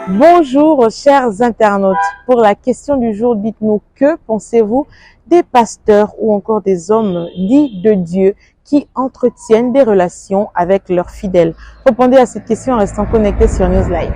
Bonjour chers internautes, pour la question du jour, dites-nous que pensez-vous des pasteurs ou encore des hommes dits de Dieu qui entretiennent des relations avec leurs fidèles? Répondez à cette question en restant connectés sur Newsline.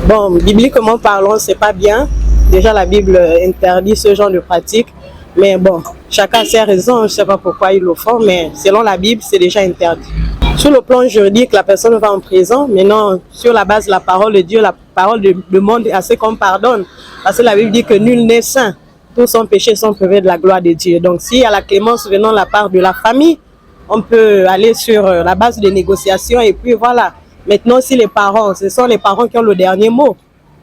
Bon, bibliquement parlant, c'est pas bien. Déjà, la Bible interdit ce genre de pratique. Mais bon, chacun a ses raisons, je ne sais pas pourquoi ils le font, mais selon la Bible, c'est déjà interdit. Sur le plan juridique, la personne va en prison. Maintenant, sur la base de la parole de Dieu, la parole demande à ceux qu'on pardonne. Parce que la Bible dit que nul n'est saint. Tous sont péchés, sont privés de la gloire de Dieu. Donc, s'il y a la clémence venant de la part de la famille, on peut aller sur la base des négociations et puis voilà. Maintenant, si les parents, ce sont les parents qui ont le dernier mot,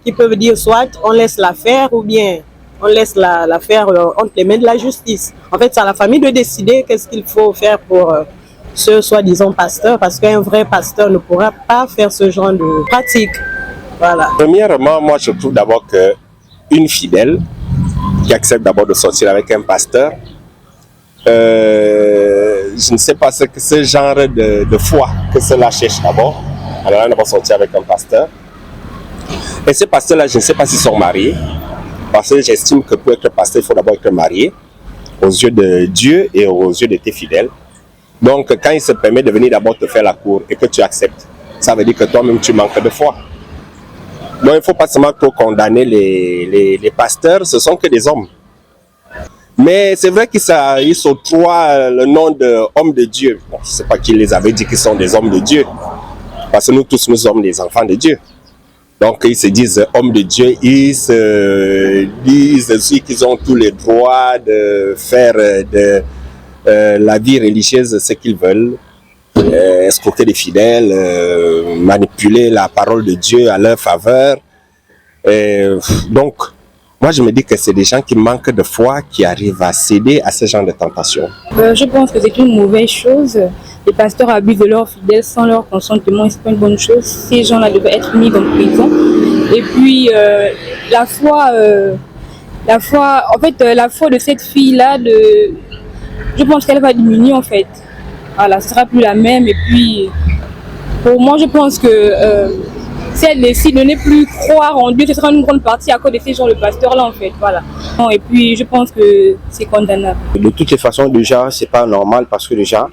qui peuvent dire soit on laisse l'affaire ou bien on laisse l'affaire entre les mains de la justice. En fait, c'est à la famille de décider qu'est-ce qu'il faut faire pour ce soi-disant pasteur, parce qu'un vrai pasteur ne pourra pas faire ce genre de pratique. Voilà. Premièrement, moi je trouve d'abord qu'une fidèle qui accepte d'abord de sortir avec un pasteur, je ne sais pas ce genre de foi que cela cherche d'abord. Alors on va sortir avec un pasteur. Et ces pasteurs-là, je ne sais pas s'ils sont mariés, parce que j'estime que pour être pasteur, il faut d'abord être marié aux yeux de Dieu et aux yeux de tes fidèles. Donc, quand il se permet de venir d'abord te faire la cour et que tu acceptes, ça veut dire que toi-même, tu manques de foi. Donc, il ne faut pas seulement trop condamner les pasteurs, ce ne sont que des hommes. Mais c'est vrai qu'ils s'octroient le nom d'hommes de Dieu. Bon, je ne sais pas qui les avait dit qu'ils sont des hommes de Dieu, parce que nous tous, nous sommes des enfants de Dieu. Donc, ils se disent hommes de Dieu, ils se disent aussi qu'ils ont tous les droits de faire de la vie religieuse ce qu'ils veulent, escroquer les fidèles, manipuler la parole de Dieu à leur faveur. Donc, moi je me dis que c'est des gens qui manquent de foi qui arrivent à céder à ce genre de tentation. Je pense que c'est une mauvaise chose. Les pasteurs abusent de leurs fidèles sans leur consentement et c'est pas une bonne chose. Ces gens-là devraient être mis en prison. Et puis la foi de cette fille-là, je pense qu'elle va diminuer en fait. Voilà, ce sera plus la même. Et puis pour moi, je pense que si elle décide de ne plus croire en Dieu, ce sera une grande partie à cause de ces gens de pasteurs-là en fait. Voilà. Et puis je pense que c'est condamnable. De toutes les façons, déjà, c'est pas normal parce que déjà,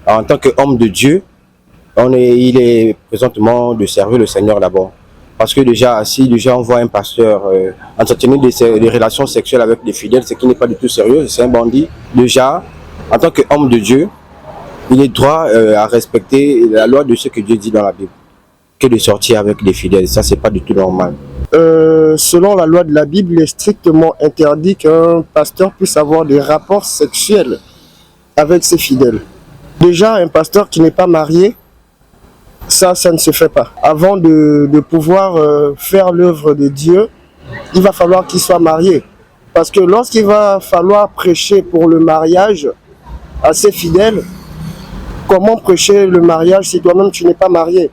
en tant qu'homme de Dieu, il est présentement de servir le Seigneur d'abord. Parce que déjà, si déjà on voit un pasteur entretenir des relations sexuelles avec des fidèles, ce qui n'est pas du tout sérieux, c'est un bandit. Déjà, en tant qu'homme de Dieu, il est droit à respecter la loi de ce que Dieu dit dans la Bible, que de sortir avec des fidèles. Ça, c'est pas du tout normal. Selon la loi de la Bible, il est strictement interdit qu'un pasteur puisse avoir des rapports sexuels avec ses fidèles. Déjà, un pasteur qui n'est pas marié, ça ne se fait pas. Avant de pouvoir faire l'œuvre de Dieu, il va falloir qu'il soit marié. Parce que lorsqu'il va falloir prêcher pour le mariage à ses fidèles, comment prêcher le mariage si toi-même tu n'es pas marié?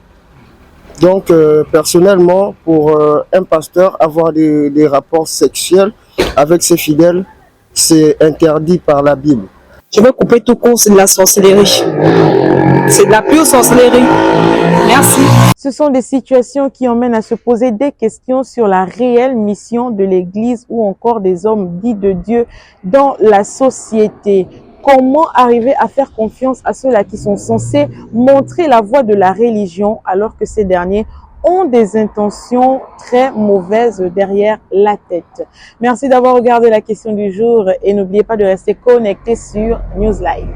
Donc, personnellement, pour un pasteur, avoir des rapports sexuels avec ses fidèles, c'est interdit par la Bible. Je veux couper tout court, c'est de la sorcellerie. C'est de la pure sorcellerie. Merci. Ce sont des situations qui emmènent à se poser des questions sur la réelle mission de l'Église ou encore des hommes dits de Dieu dans la société. Comment arriver à faire confiance à ceux-là qui sont censés montrer la voie de la religion alors que ces derniers ont des intentions très mauvaises derrière la tête? Merci d'avoir regardé la question du jour et n'oubliez pas de rester connecté sur Newsline.